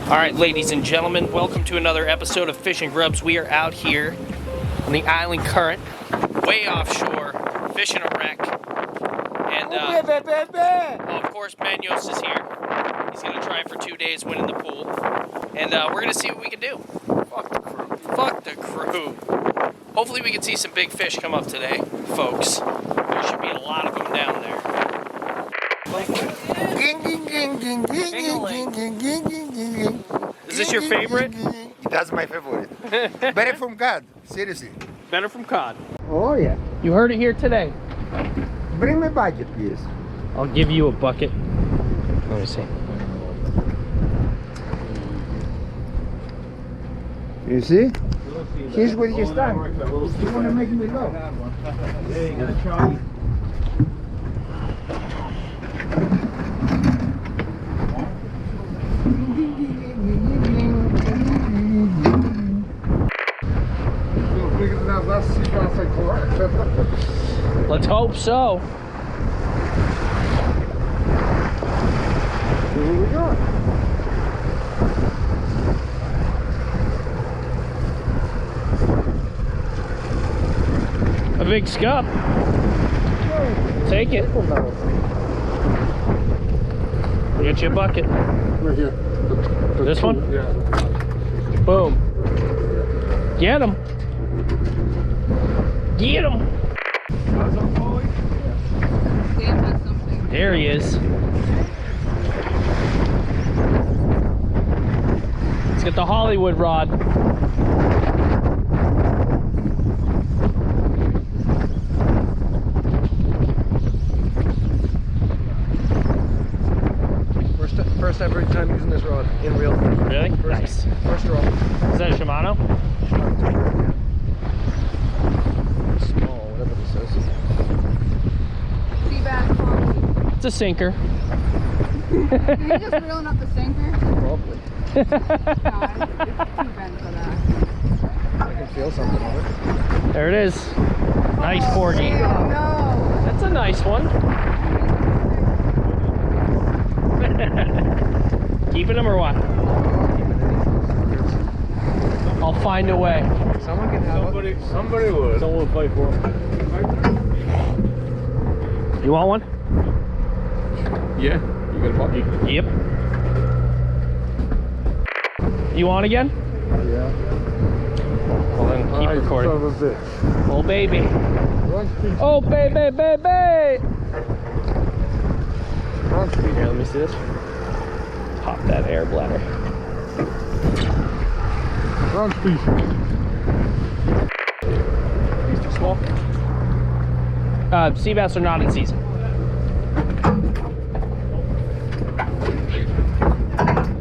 All right, ladies and gentlemen, welcome to another episode of Fishing GrubbZ. We are out here on the island current, way offshore, fishing a wreck. And, of course, Manos is here. He's going to try for 2 days, winning the pool. And we're going to see what we can do. Fuck the crew. Fuck the crew. Hopefully we can see some big fish come up today, folks. There should be a lot of them down there. Is this your favorite? That's my favorite. Better from cod, seriously. Better from cod. Oh yeah. You heard it here today. Bring me bucket, please. I'll give you a bucket. Let me see. You see? Here's where you stand. You want to make me go? Yeah, you gotta try. Let's hope so. Here we go. A big scup. Take it. Get you a bucket. Right here. This one? Yeah. Boom. Get him. Get him. There he is. Let's get the Hollywood rod. First ever time using this rod in real. Really? Nice. First rod. Is that a Shimano? Small, whatever this is. Sea bass quality. It's a sinker. Are you just reeling up the sinker? Probably. God, it's too bent for that. I can feel something on it. There it is. Nice porgy. Oh, no. That's a nice one. Keeping them or what? I'll find a way. Someone can have it. Somebody would. Someone will fight for it. You want one? Yeah. You got a bucket? Yep. You on again? Yeah. Well then keep recording. Son of a bitch. Oh baby. Run, speed. Oh baby, baby. Run, speed. Here, let me see this. Pop that air bladder. Run, speed. He's too small. Sea bass are not in season.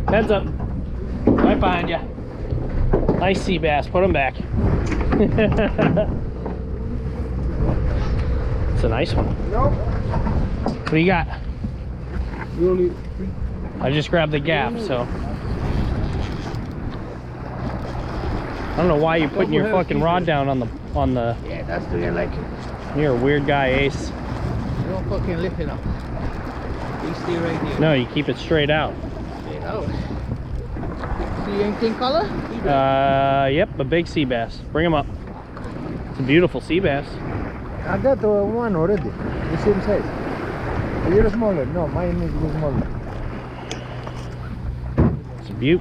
Heads up. Right behind you. Nice sea bass. Put them back. It's a nice one. Nope. What do you got? You don't need. I just grabbed the gap, so. I don't know why you're putting your fucking rod down on the Yeah, that's the way I like it. You're a weird guy, Ace. You don't fucking lift it up. You stay right here. No, you keep it straight out. Straight out. See anything color? Yep, a big sea bass. Bring him up. It's a beautiful sea bass. I got one already. The same size. A little smaller. No, mine is a little smaller. It's a beaut.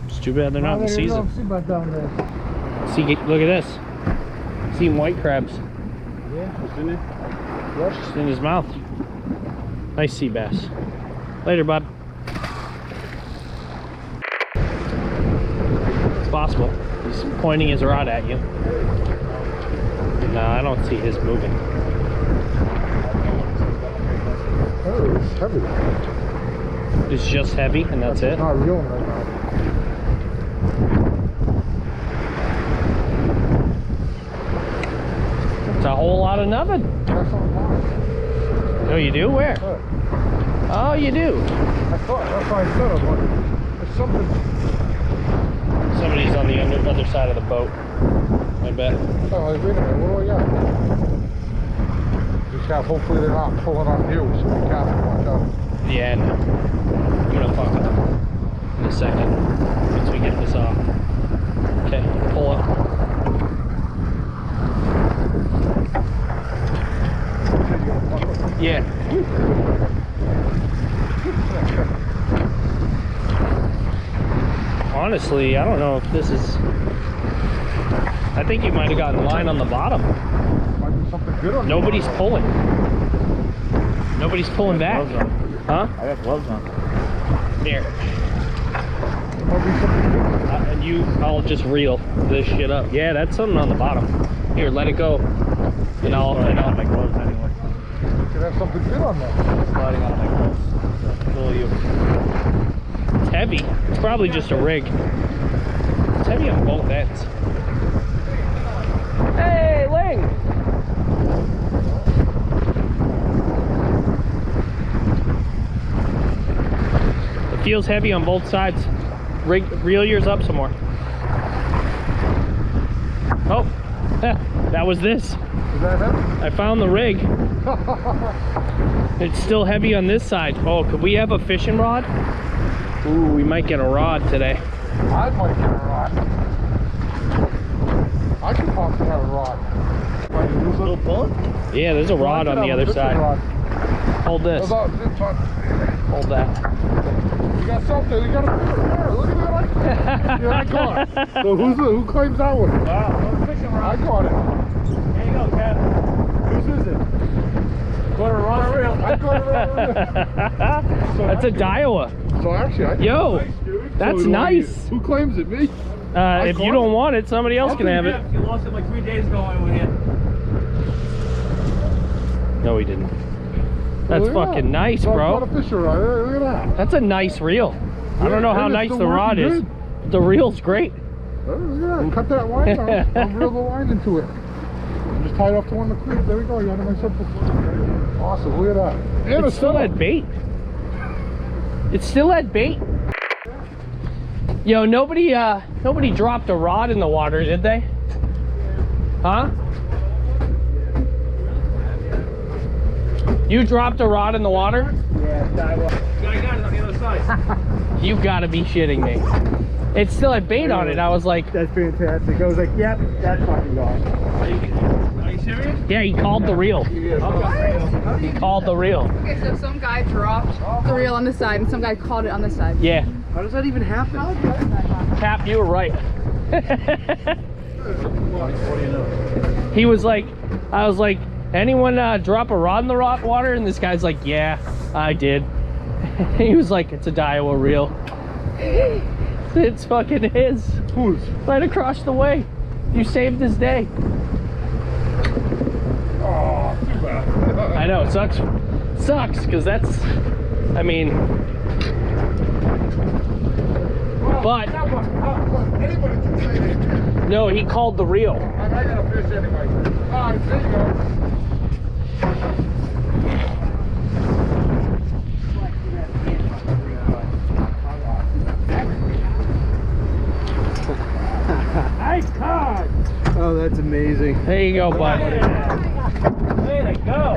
It's too bad they're not in season. Down there. See, look at this. Seeing white crabs. Yeah. It's in it. Just in his mouth. Nice sea bass. Later, bud. It's possible. He's pointing his rod at you. No, I don't see his moving. Oh, it's heavy. It's just heavy, and that's it. Not real right now. It's a whole lot of nothing. That's on mine. Oh, you do? Where? Oh, you do. I thought, that's why I said it, but it's something. Somebody's on the other side of the boat, I bet. Oh, wait a minute, what do I got? Just have, hopefully they're not pulling on you, so we can't watch out. Yeah, no. I'm gonna fuck with them in a second once we get this off. Okay, pull up. Yeah. Honestly, I don't know if this is. I think you might have gotten line on the bottom. Might be something good on Nobody's pulling. Nobody's pulling back. Huh? I got gloves on. Here. Might be something good. And I'll just reel this shit up. Yeah, that's something on the bottom. Here, let it go. And I'll my gloves anyway. Could have something good on there. Sliding out of my gloves. Pull you. It's heavy. It's probably just a rig. It's heavy on both ends. Hey, Ling! It feels heavy on both sides. Reel yours up some more. Oh, that was this. Is that heavy? I found the rig. It's still heavy on this side. Oh, could we have a fishing rod? Ooh, we might get a rod today. I might get a rod. I could possibly have a rod. Might use a little pull? Yeah, there's a rod on the other side. Hold this. Hold that. You got something. You got a look at that. Yeah, I got it. So who claims that one? Wow, fishing I rod. got it. There you go, Cap. Whose is it? Got a rod reel. I got it. That's a Daiwa. So actually, I Yo, Nice, dude. that's So nice. Who claims it? Me? If you don't want it, somebody else can have it. You lost it like 3 days ago when we were here. No, he didn't. That's Look at fucking that. nice, So I bro. got a fisher rod. Look at that. That's a nice reel. I don't know how and it's nice still the rod working is. good. The reel's great. Oh, look at that. Cut that line off. I'll reel the line into it. Just tie it off to one of the clips. There we go. You got it myself. Awesome. Look at that. And It's still at bait. It's still at bait. Yo, nobody dropped a rod in the water, did they? Huh? You dropped a rod in the water? Yeah, Daiwa. I got it on the other side. You gotta be shitting me. It's still had bait on it. I was like, That's fantastic. I was like, yep, that's fucking gone. Are you serious? yeah, he called the reel. Okay. He called the reel. Okay, so some guy dropped the reel on this side and some guy caught it on this side. Yeah. How does that even happen? How does that happen? Cap, you were right. What do you know? He was like, I was like, anyone drop a rod in the water? And this guy's like, yeah, I did. He was like, it's a Daiwa reel. It's fucking his. Whose? Right across the way. You saved his day. Oh, too bad. I know, it sucks. Sucks, because that's, I mean, but, Anybody can say that. no, he called the reel. I got a fish anyway. Alright, there you go. Nice card. Oh, that's amazing. There you go, bud. Way to go.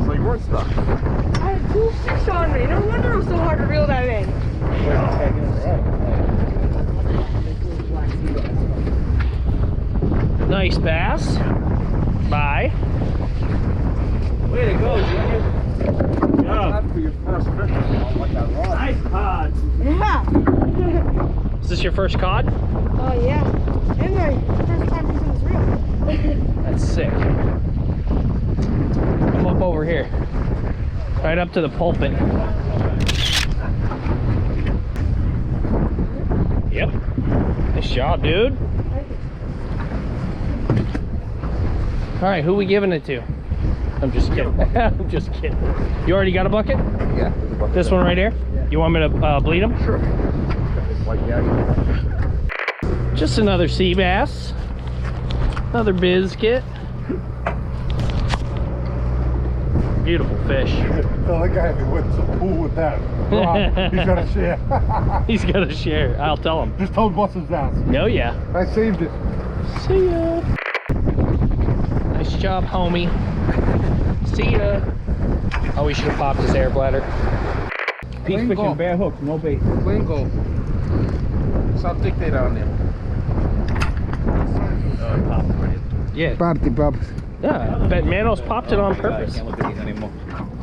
So you weren't stuck. I had 2 fish on me. No wonder it was so hard to reel that in. Nice bass. Bye. Way to go, Junior. Yeah. For your first fish, like that rod. Nice cod. Yeah. Is this your first cod? Oh, yeah. And my first time using this reel. That's sick. Come up over here. Right up to the pulpit. Yep. Nice job, dude. All right, who we giving it to? I'm just kidding. I'm just kidding. You already got a bucket? Yeah. This one right here? Yeah. You want me to bleed them? Sure. Like, yeah. Just another sea bass. Another biscuit. Beautiful fish. Tell that guy if he went to the pool with that rod, he's got to share. He's got to share. I'll tell him. Just told Buster's ass. No, yeah. I saved it. See ya. Nice job, homie. See ya. Oh, we should have popped his air bladder. Peace fishing, bare hooks, no bait. Lingo. Stop dictator on there. Yeah. Party pops. Yeah, I bet Manos popped it on purpose. Can't look at these anymore.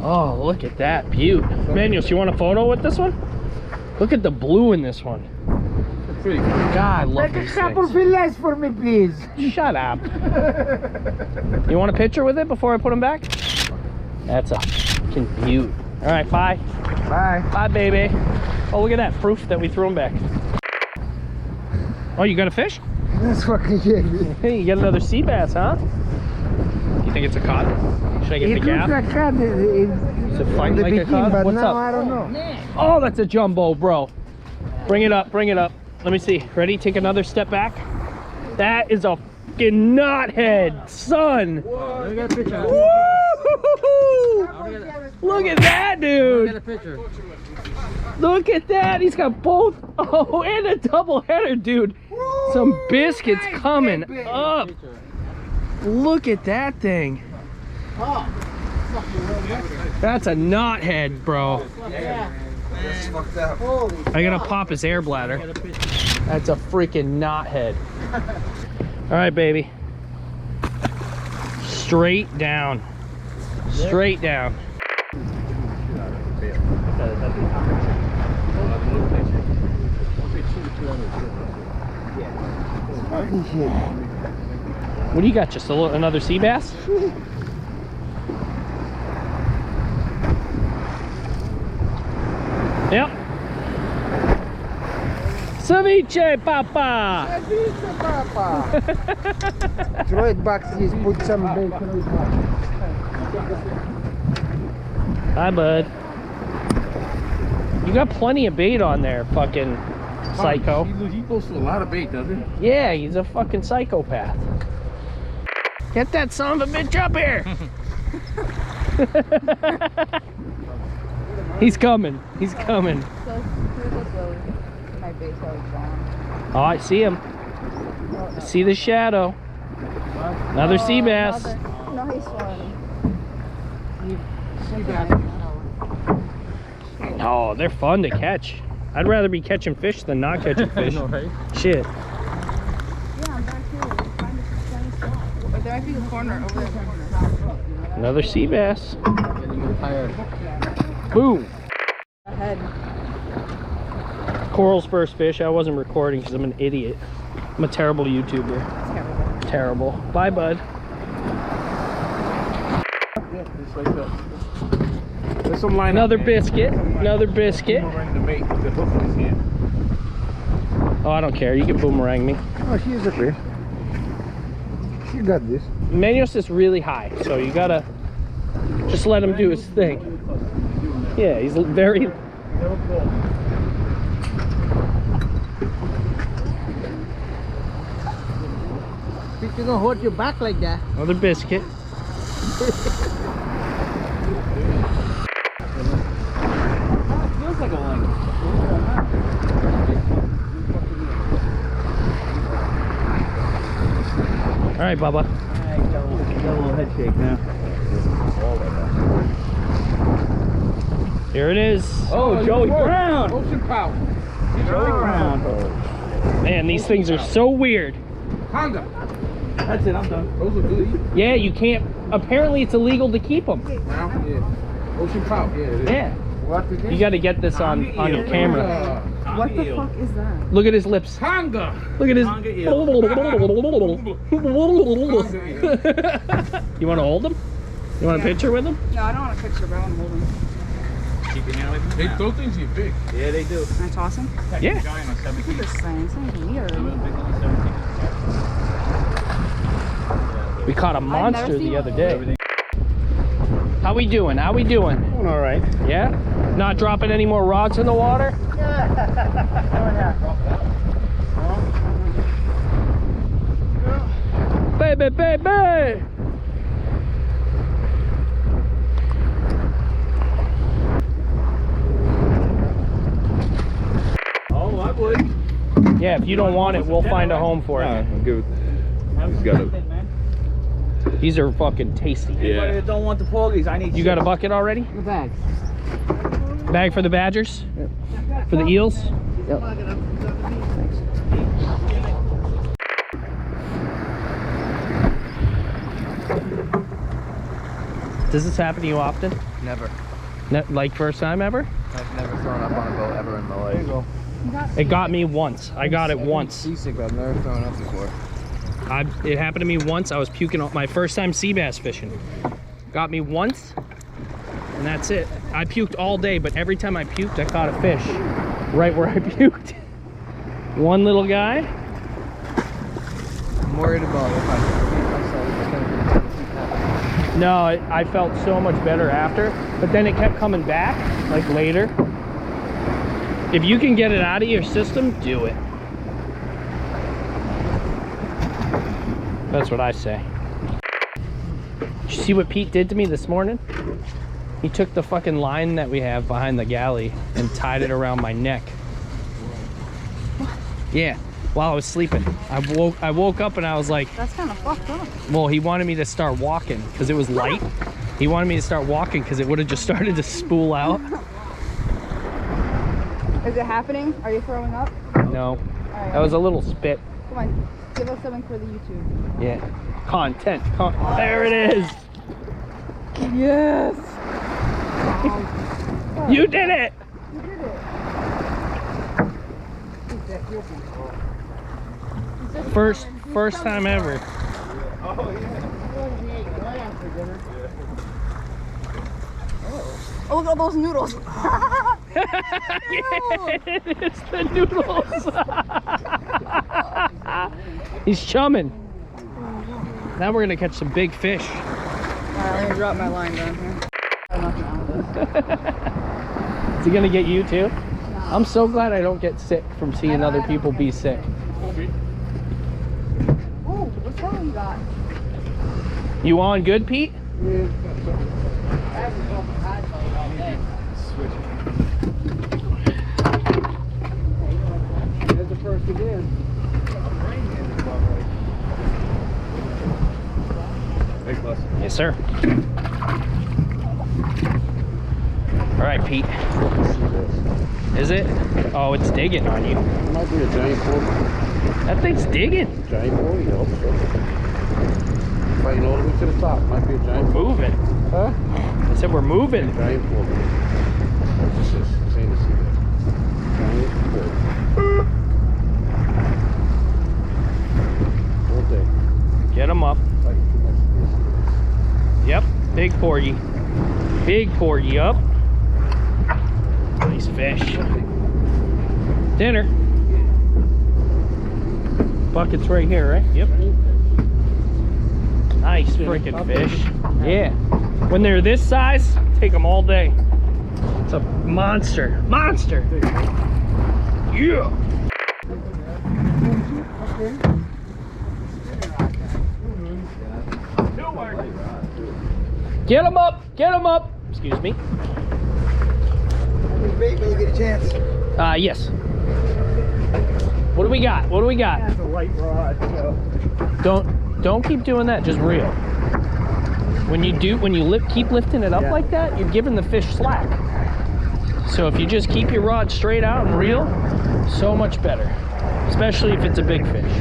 Oh, look at that beaut. Manuels, you want a photo with this one? Look at the blue in this one. Pretty good. God, I love these things. fillets for me, please. Shut up. You want a picture with it before I put them back? That's a fucking beaut. All right, bye. Bye. Bye, baby. Oh, look at that proof that we threw them back. Oh, you got a fish? That's fucking good. Hey, you got another sea bass, huh? You think it's a cod? Should I get the gaff? like cod. Does it fight like a cod? What's up? I don't know. Oh, that's a jumbo, bro. Bring it up, bring it up. Let me see. Ready? Take another step back. That is a fucking knothead, son. Let me get a picture. Woo! Look at that, dude. Get a picture. Look at that. He's got both. Oh, and a double header, dude. Some biscuits coming up. Look at that thing. That's a knothead, bro. I gotta pop his air bladder. That's a freaking knothead. All right, baby. Straight down. Straight down. What do you got? Just another sea bass? Yep. Ceviche, papa. Ceviche, papa. Throw it back, please. Put some bacon. Hi, bud. You got plenty of bait on there, fucking psycho. He goes to a lot of bait, doesn't he? Yeah, he's a fucking psychopath. Get that son of a bitch up here. He's coming. He's coming. Oh, I see him. I see the shadow. Another sea bass. Nice one. Oh, they're fun to catch. I'd rather be catching fish than not catching fish. Shit. Yeah, I'm back here. Find a sunny spot. But there might be a corner over there. Another sea bass. Boom. Ahead. Coral's first fish. I wasn't recording because I'm an idiot. I'm a terrible YouTuber. Terrible. Bye, bud. Just like that. There's some line. Another biscuit. Another biscuit. Boomerang the bait with the hook in his hand. Oh, I don't care. You can boomerang me. Oh, she's okay. She got this. Manuos is really high, so you gotta just let him do his thing. Yeah, he's very... She's gonna hold your back like that. Another biscuit. Feels like a ling. All right, Bubba. Yeah, you got a little head shake now. Here it is. Oh, Joey Brown! Ocean pout. Joey Brown. Man, these things are so weird. Honda. That's it, I'm done. Those are good. Yeah, you can't. Apparently, it's illegal to keep them. Now, yeah. Ocean pout. Yeah, it is. Yeah. You got to get this on your camera. What the fuck is that? Look at his lips. Honda. Look at his. Tonga eel. You want to hold him? You want a picture with him? No, I don't want a picture, but I want to hold him. Keep your hand away from the mouth. Those things get big. Yeah, they do. Can I toss him? Yeah. Giant on 17. Look at this thing. This thing's weird. Big on 17. We caught a monster seen the other one. day. How we doing? How we doing? Doing all right. Yeah? Not dropping any more rods in the water? Baby, baby! Oh, I would. Yeah, if you don't want it, we'll find a home for it. I'm good. He's got a. These are fucking tasty. Anybody that don't want the porgies, I need You got a bucket already? The bags. Bag for the badgers? For the eels? Yep. Does this happen to you often? Never. Like first time ever? I've never thrown up on a boat ever in my life. There you go. It got me once. I got it once. Seasick, but I've never thrown up before. It happened to me once. I was puking on my first time sea bass fishing. Got me once, and that's it. I puked all day, but every time I puked, I caught a fish right where I puked. One little guy. I'm worried about if I repeat myself, it's gonna keep happening. No, I felt so much better after, but then it kept coming back, like later. If you can get it out of your system, do it. That's what I say. Did you see what Pete did to me this morning? He took the fucking line that we have behind the galley and tied it around my neck. Yeah, while I was sleeping. I woke up and I was like, That's kind of fucked up. well, he wanted me to start walking because it was light. He wanted me to start walking because it would have just started to spool out. Is it happening? Are you throwing up? No, Alright. that was a little spit. Come on. Give us something for the YouTube. Yeah, content. There it is. Yes. You did it. You did it. First time ever. Oh, look at all those noodles. It's the noodles. He's chumming. Now we're gonna catch some big fish. Alright, let me drop my line down here. I'm not gonna Is he gonna get you too? I'm so glad I don't get sick from seeing other people be sick. Oh, what color you got? You on good, Pete? There's the first again. Yes, sir. All right, Pete. Is it? Oh, it's digging on you. Might be a giant porgy. That thing's digging. Giant porgy, I hope so. Fighting all the way to the top. Might be a giant porgy. Moving. Huh? I said we're moving. Giant porgy. What's this? This ain't a sea bass. Giant porgy. All day. Get him up. Fighting too much to be a sea bass. Yep, big porgy. Big porgy up. Nice fish. Dinner. Bucket's right here, right? Yep. Nice freaking fish. Yeah. When they're this size, take them all day. It's a monster. Monster. Yeah. Get him up. Get him up. Excuse me. Bait when you get a chance. Yes. What do we got? What do we got? That's a light rod. So. Don't keep doing that, just reel. When you keep lifting it up like that, you're giving the fish slack. So if you just keep your rod straight out and reel, so much better. Especially if it's a big fish.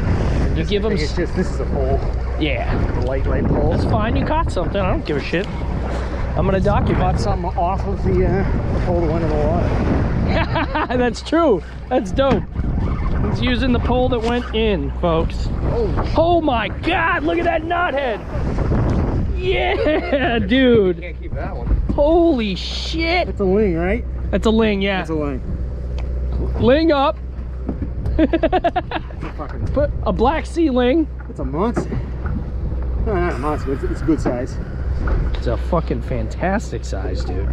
You give them. It's just, this is a pole. Yeah. A light pole. That's fine, you caught something, I don't give a shit. I'm gonna document. Caught something off of the pole that went in the water. That's true. That's dope. He's using the pole that went in, folks. Oh my God! Look at that knothead. Yeah, dude. Can't keep that one. Holy shit! It's a ling, right? That's a ling, yeah. It's a ling. Ling up. Fucking, Put a Black Sea ling. it's a monster. No, not a monster. It's a good size. It's a fucking fantastic size, dude.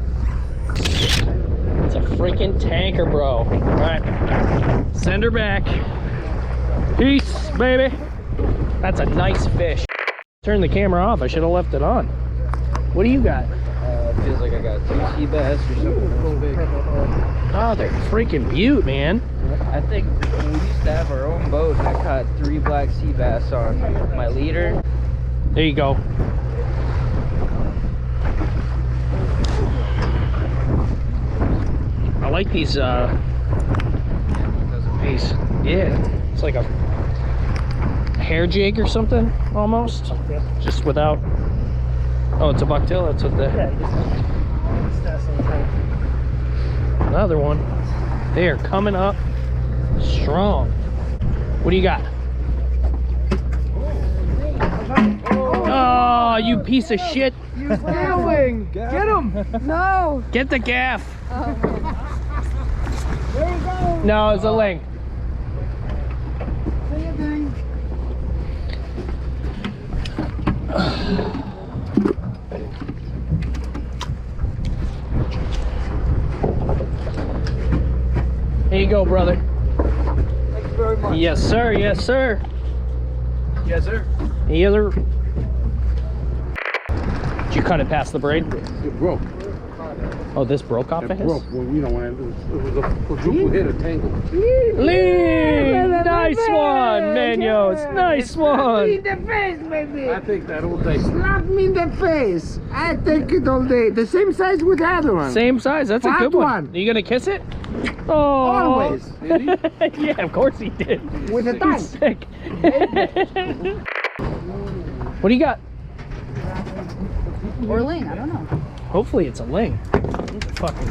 It's a freaking tanker, bro. All right, send her back. Peace, baby. That's a nice fish. Turn the camera off. I should have left it on. What do you got? Feels like I got 2 sea bass or something. Oh, they're freaking beaut, man. I think we used to have our own boat and I caught 3 black sea bass on my leader. There you go. I like these yeah, it's like a hair jig or something almost, just without. Oh, it's a bucktail. That's what the. Another one. They are coming up strong. What do you got? Oh, you piece of shit! Get him! No! Get the gaff. There you go! No, it's a ling. See you, thing. Here you go, brother. Thank you very much. Yes, sir. Yes, sir. Yes, sir. Yes, sir. Did you cut it past the braid? It broke. Oh, this broke off It of his? broke. Well, you know, when it was a quadruple hit, a tangle. Ling! Nice one, Manos. Nice one. In the face, baby! I think that all day. Slap me in the face! I take it all day. The same size with the other one. Same size. That's a Fat good one. one. Are you gonna kiss it? Oh. Always. Yeah, of course he did. With a tongue. He's sick. What do you got? Or ling, I don't know. Hopefully it's a ling. Fucking.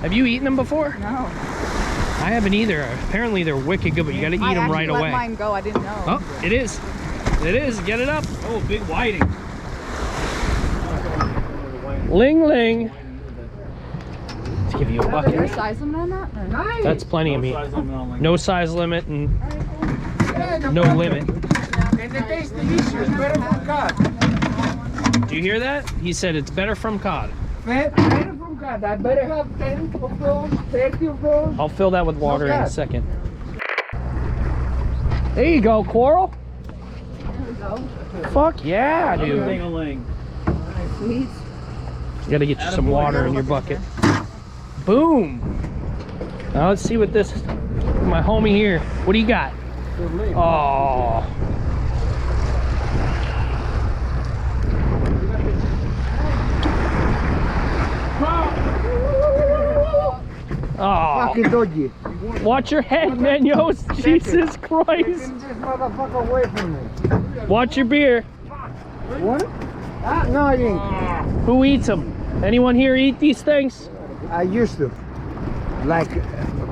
Have you eaten them before? No. I haven't either. Apparently they're wicked good, but you gotta eat them right away. I let mine go. I didn't know. Oh, it is. It is. Get it up. Oh, big whiting. Ling ling. Let's give you a Is there a bucket. size limit on that? Or? That's plenty of meat. Size limit on like No size limit and no limit. And the taste delicious. Better from cod. Do you hear that? He said it's better from cod. Better from cod. I better have 10 of those, 30 of those. I'll fill that with water in a Okay. second. There you go, Coral. Fuck yeah, dude. ding-a-ling. Sweet. You gotta get you some water in your bucket. Boom. Now let's see what this, my homie here. What do you got? Oh. Oh. Fucking doggy. Watch your head, Manos. Jesus Christ. Get this motherfucker away from me. Watch your beer. What? Ah, no, I ain't. Who eats them? Anyone here eat these things? I used to. Like,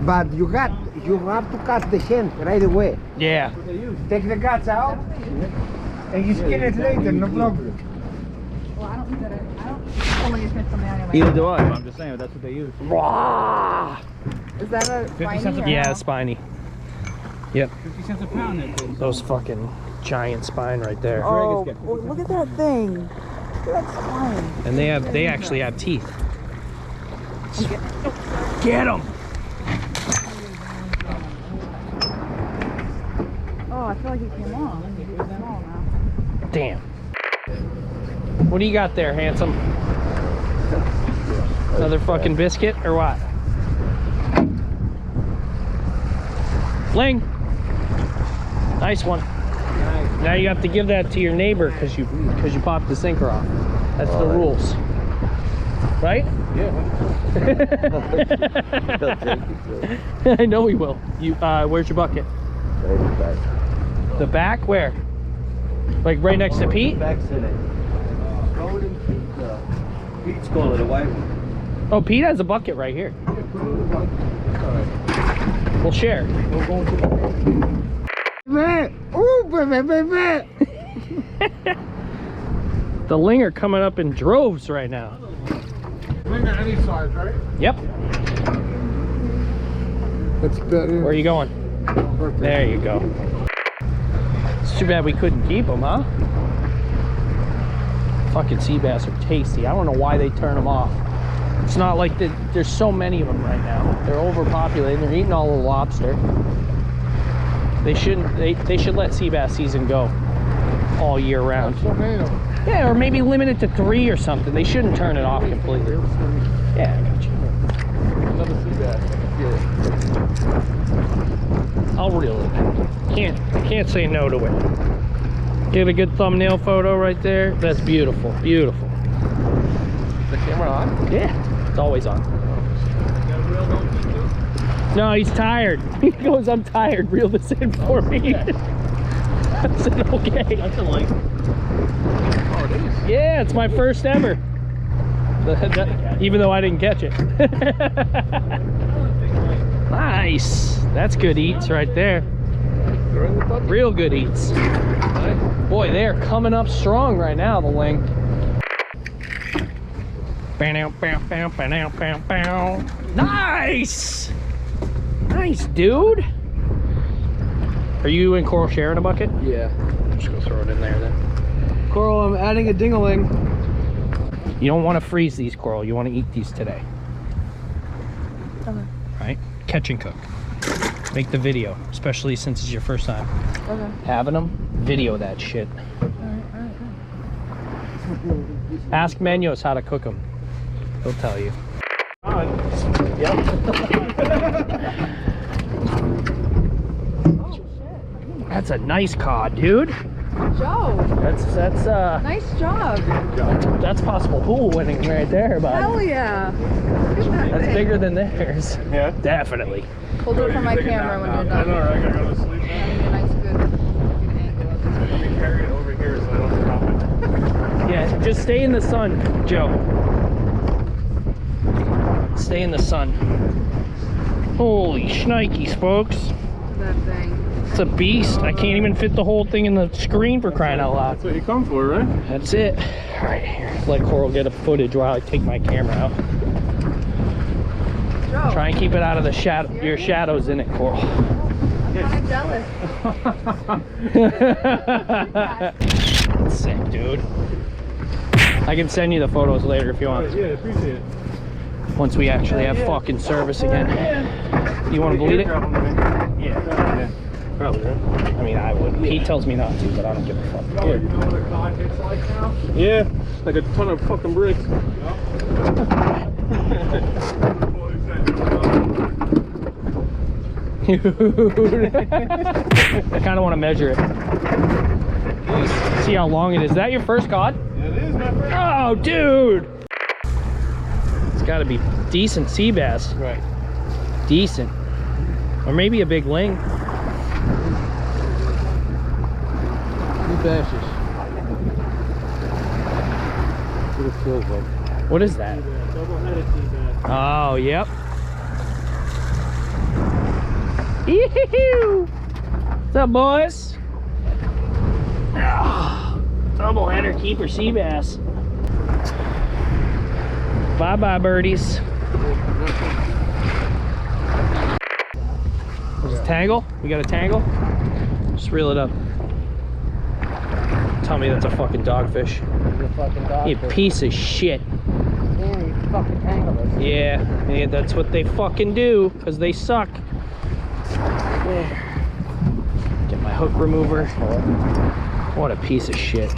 but you have to cut the hand right away. Yeah. Take the guts out, and you skin it later, no problem. Well, I don't do that. I don't only spend something on Neither do I. I'm just saying, that's what they use. Rah! Is that a 50 cents a spiny or Yeah, no? spiny. Yep. 50 cents a pound. That thing. Those fucking giant spine right there. Oh, well, look at that thing. Look at that spine. And they actually have teeth. Get them! Oh, I feel like he came off. He's small now. Damn. What do you got there, handsome? Another fucking biscuit or what? Ling. Nice one. Now you have to give that to your neighbor because you popped the sinker off. That's the rules. Right? Yeah. I know he will. You where's your bucket? The back? Where? Like right next to Pete? Back's in it. Throw it in Pete's calling the white one. Oh, Pete has a bucket right here. We'll share. The ling are coming up in droves right now. Ling at any size, right? Yep. That's better. Where are you going? There you go. It's too bad we couldn't keep them, huh? Fucking sea bass are tasty. I don't know why they turn them off. It's not like there's so many of them right now. They're overpopulated. They're eating all the lobster. They shouldn't. They should let sea bass season go all year round. So many of them. Yeah, or maybe limit it to 3 or something. They shouldn't turn it off completely. Yeah, I got you. Another sea bass. I can feel it. I'll reel it. Can't say no to it. Get a good thumbnail photo right there. That's beautiful, beautiful. The camera on? Yeah, it's always on. No, he's tired. He goes, I'm tired. Reel this in for me. I said, okay. That's a link. Oh, it is? Yeah, it's my first ever. Even though I didn't catch it. Nice. That's good eats right there. Real good eats. Boy, they are coming up strong right now, the ling. Nice! Nice, dude. Are you and Coral sharing a bucket? Yeah. I'm just gonna throw it in there then. Coral, I'm adding a ding-a-ling. You don't want to freeze these, Coral. You want to eat these today. Okay. Right? Catch and cook. Make the video, especially since it's your first time. Okay. Having them, video that shit. Ask Menos how to cook them. He'll tell you. Yep. That's a nice cod, dude. Joe, That's nice job. that's possible pool winning right there, bud. Hell yeah. Look at that That's thing. bigger than theirs. Yeah. Definitely. We'll do it for my camera when you're done. I gotta go to sleep now. That'll be a nice good angle. Let me carry it over here so I don't drop it. Yeah, just stay in the sun, Joe. Stay in the sun. Holy shnikes, folks. Look at that thing. It's a beast. I can't even fit the whole thing in the screen for crying out loud. That's what you come for, right? That's it. All right, here. Let Coral get a footage while I take my camera out. Joe, Try and keep it out of the shadow. Your shadows in it, Coral. I'm kind of jealous. Sick, dude. I can send you the photos later if you want. Yeah, appreciate it. Once we actually have fucking service again. You want to bleed it? Yeah. Probably, right? I mean, I would. Pete tells me not to, but I don't give a fuck. Oh, you know what a cod hits like now? Yeah, like a ton of fucking bricks. I kind of want to measure it. See how long it is. Is that your first cod? Yeah, it is my first. Oh, dude! It's got to be decent sea bass. Right. Decent. Or maybe a big ling. Two bashes. What it feels like. What is that? Double-headed sea bass. Oh, yep. Yee-hoo! What's up, boys? Oh, double header keeper sea bass. Bye-bye, birdies. Just tangle? We got a tangle? Just reel it up. Tell me that's a fucking dogfish. The fucking dog. You piece of shit. Yeah, you fucking tangle us. Yeah, that's what they fucking do, because they suck. Get my hook remover. What a piece of shit.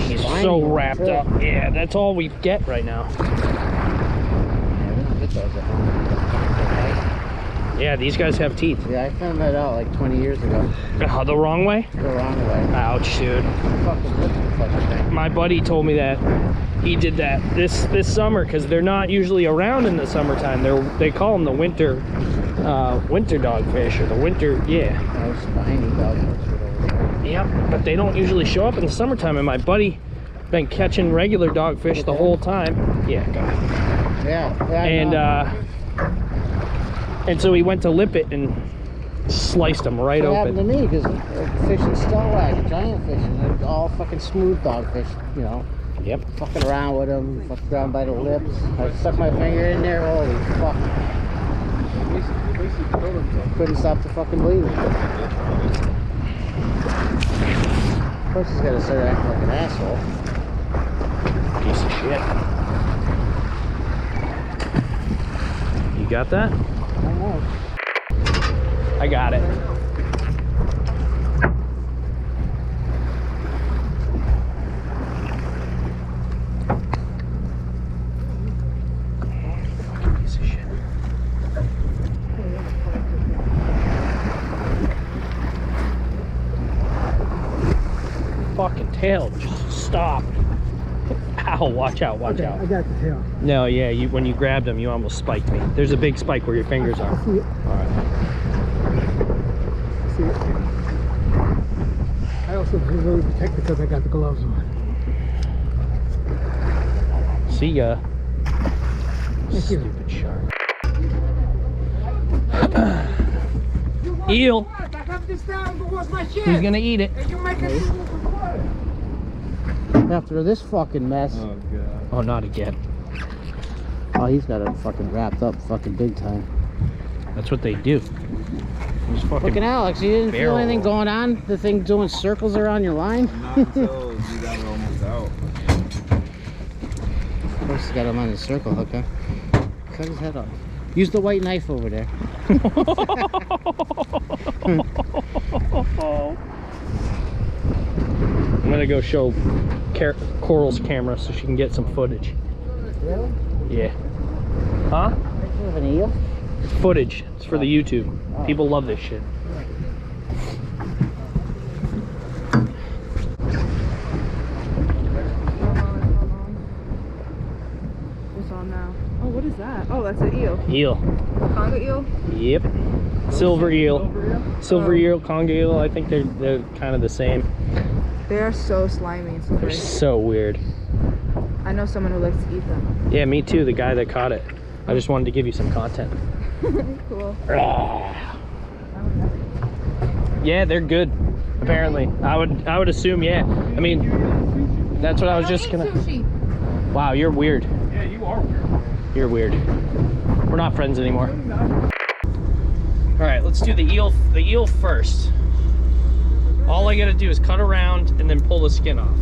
He's so wrapped up. Yeah, that's all we get right now. Yeah, we don't get those at home. Yeah, these guys have teeth. Yeah, I found that out like 20 years ago. The wrong way? The wrong way. Ouch, dude. Fucking lips the fucking thing. My buddy told me that he did that this summer because they're not usually around in the summertime. They call them the winter dogfish, or the winter, yeah. Those spiny dogfish over there. Yep, but they don't usually show up in the summertime, and my buddy been catching regular dogfish the whole time. Yeah, go ahead. Yeah. And so he went to lip it and sliced them right What open. happened to me, because fishing stillwagon, giant fishing, they're all fucking smooth dogfish, you know. Yep. Fucking around with them, fucking down by the lips. I stuck my finger in there, holy fuck. Couldn't stop the fucking bleeding. Of course he's gotta start acting like an asshole. Piece of shit. You got that? Almost. I got it. Fucking piece of shit. Fucking tail just stopped. Ow, watch out, watch out. I got the tail. No, yeah, when you grabbed him, you almost spiked me. There's a big spike where your fingers are. I see it. All right. I see it. I also feel really protected because I got the gloves on. See ya. Thank you. Stupid shark. Eel. He's gonna eat it. After this fucking mess. Oh god. Oh, not again. Oh, he's got it fucking wrapped up fucking big time. That's what they do. There's fucking Fucking Alex, you didn't feel barrel. anything going on? The thing doing circles around your line? Not until you got it almost out. Of course he's got him on his circle hook, huh? Cut his head off. Use the white knife over there. I'm gonna go show Coral's camera so she can get some footage. Really? Yeah. Huh? Picture of an eel? Footage. It's for the YouTube. People love this shit. It's on now. Oh, what is that? Oh, that's an eel. Eel. Conga eel? Yep. Silver eel. Silver eel, conga eel. I think they're kind of the same. They are so slimy and They're slippery. so weird. I know someone who likes to eat them. Yeah, me too. The guy that caught it. I just wanted to give you some content. Cool. Yeah, they're good. Apparently, I would assume. Yeah. I mean, that's what I was just gonna. Wow, you're weird. Yeah, you are weird. You're weird. We're not friends anymore. All right, let's do the eel. The eel first. All I gotta do is cut around and then pull the skin off.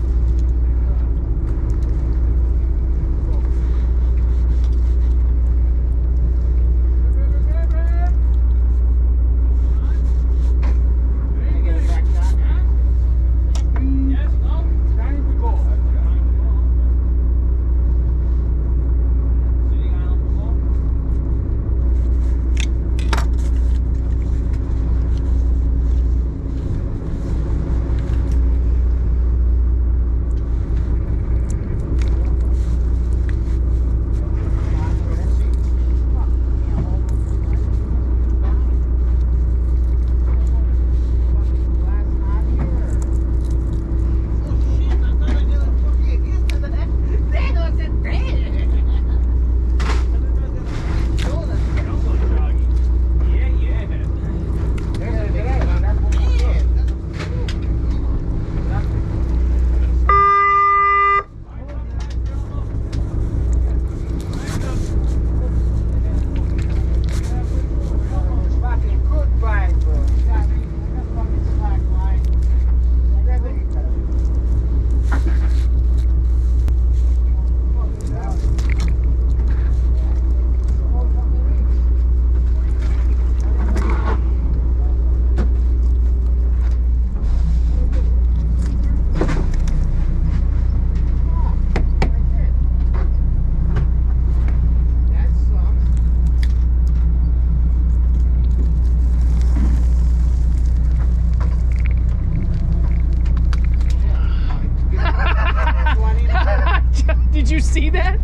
you see that?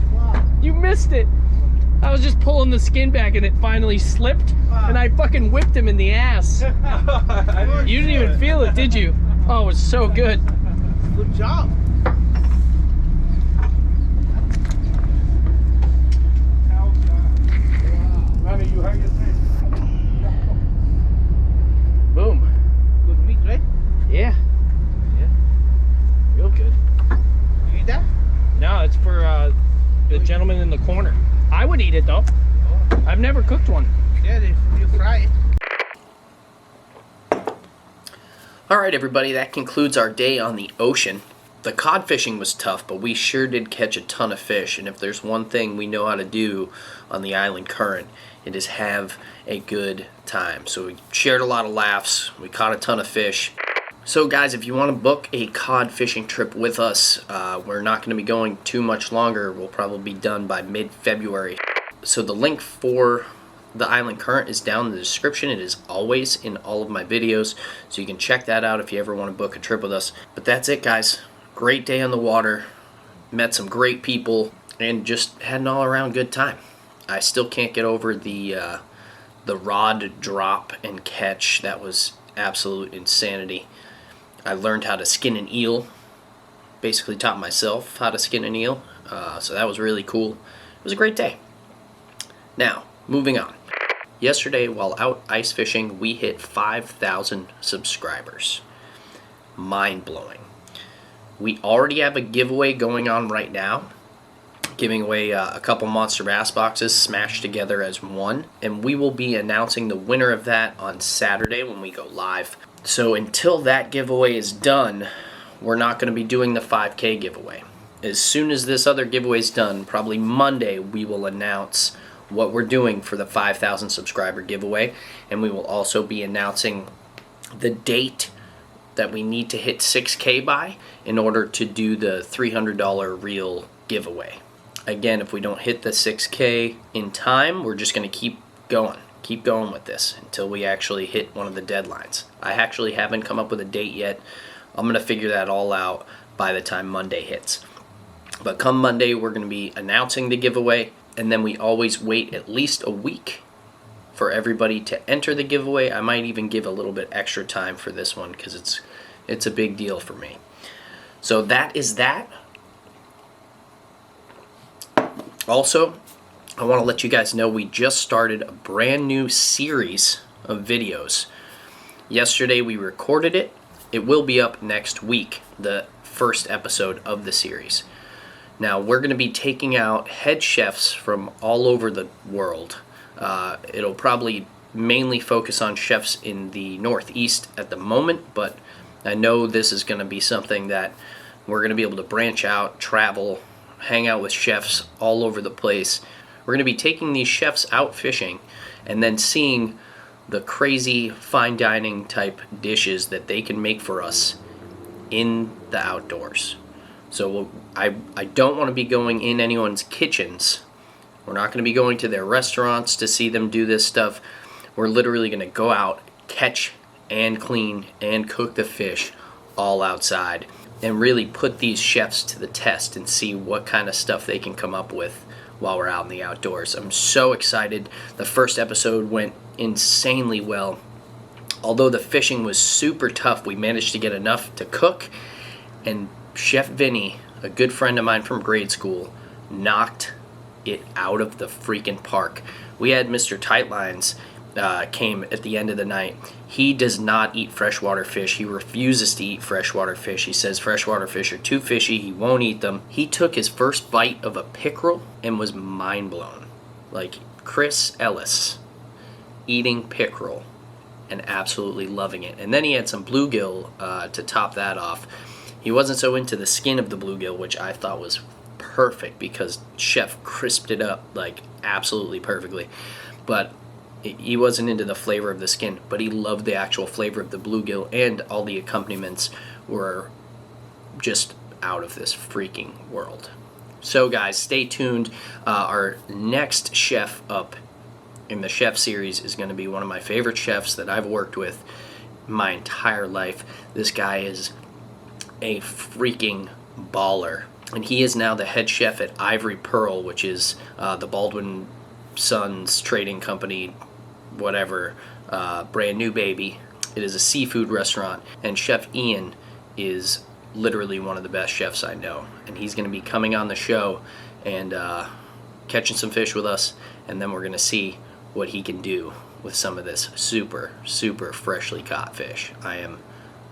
You missed it. I was just pulling the skin back and it finally slipped, and I fucking whipped him in the ass. You didn't even feel it, did you? Oh, it was so good. Good job. Boom. Good meat, right? Yeah. Yeah. Real good. You eat that? No, it's for the gentleman in the corner. I would eat it though. I've never cooked one. Yeah, you fry it. Alright everybody, that concludes our day on the ocean. The cod fishing was tough, but we sure did catch a ton of fish, and if there's one thing we know how to do on the island current, it is have a good time. So we shared a lot of laughs, we caught a ton of fish. So guys, if you want to book a cod fishing trip with us, we're not going to be going too much longer. We'll probably be done by mid-February. So the link for the island current is down in the description. It is always in all of my videos, so you can check that out if you ever want to book a trip with us. But that's it guys. Great day on the water, met some great people, and just had an all-around good time. I still can't get over the rod drop and catch. That was absolute insanity. I learned how to skin an eel, basically taught myself how to skin an eel, so that was really cool. It was a great day. Now, moving on. Yesterday, while out ice fishing, we hit 5,000 subscribers. Mind-blowing. We already have a giveaway going on right now, giving away a couple Monster Bass boxes smashed together as one, and we will be announcing the winner of that on Saturday when we go live. So until that giveaway is done, we're not going to be doing the 5K giveaway. As soon as this other giveaway is done, probably Monday, we will announce what we're doing for the 5,000 subscriber giveaway, and we will also be announcing the date that we need to hit 6K by in order to do the $300 reel giveaway. Again, if we don't hit the 6K in time, we're just going to keep going with this until we actually hit one of the deadlines. I actually haven't come up with a date yet. I'm going to figure that all out by the time Monday hits. But come Monday, we're going to be announcing the giveaway, and then we always wait at least a week for everybody to enter the giveaway. I might even give a little bit extra time for this one because it's a big deal for me. So that is that. Also, I want to let you guys know we just started a brand new series of videos. Yesterday we recorded it. It will be up next week, the first episode of the series. Now we're going to be taking out head chefs from all over the world. It'll probably mainly focus on chefs in the Northeast at the moment, but I know this is going to be something that we're going to be able to branch out, travel, hang out with chefs all over the place. We're going to be taking these chefs out fishing and then seeing the crazy fine dining type dishes that they can make for us in the outdoors. So I don't want to be going in anyone's kitchens. We're not going to be going to their restaurants to see them do this stuff. We're literally going to go out, catch and clean and cook the fish all outside and really put these chefs to the test and see what kind of stuff they can come up with while we're out in the outdoors. I'm so excited. The first episode went insanely well. Although the fishing was super tough, we managed to get enough to cook, and Chef Vinny, a good friend of mine from grade school, knocked it out of the freaking park. We had Mr. Tightlines came at the end of the night. He does not eat freshwater fish. He refuses to eat freshwater fish. He says freshwater fish are too fishy. He won't eat them. He took his first bite of a pickerel and was mind blown. Like Chris Ellis eating pickerel and absolutely loving it. And then he had some bluegill to top that off. He wasn't so into the skin of the bluegill, which I thought was perfect because Chef crisped it up like absolutely perfectly. But he wasn't into the flavor of the skin, but he loved the actual flavor of the bluegill, and all the accompaniments were just out of this freaking world. So guys, stay tuned. Our next chef up in the chef series is going to be one of my favorite chefs that I've worked with my entire life. This guy is a freaking baller. and he is now the head chef at Ivory Pearl, which is the Baldwin Sons trading company, whatever, brand new baby. It is a seafood restaurant, and Chef Ian is literally one of the best chefs I know, and he's going to be coming on the show and catching some fish with us, and then we're going to see what he can do with some of this super, super freshly caught fish. I am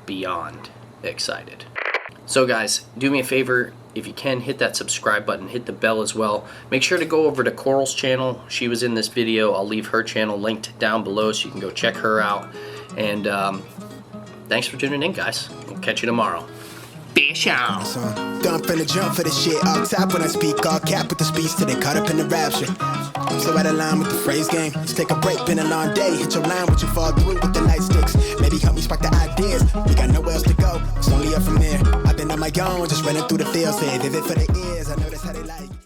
beyond excited. So guys, do me a favor, if you can, hit that subscribe button, hit the bell as well. Make sure to go over to Coral's channel. She was in this video. I'll leave her channel linked down below so you can go check her out. And thanks for tuning in, guys. We'll catch you tomorrow. Fish on. Don't finna jump for the shit. All top when I speak, all cap with the speech till they caught up in the rapture. I'm so out of line with the phrase game. Let's take a break, been a long day. Hit your line, what you fall through with the nightsticks. Maybe help me spark the ideas. We got nowhere else to go. It's only up from there. I've been on my own, just running through the fields. Hey, vivid for the ears. I know that's how they like.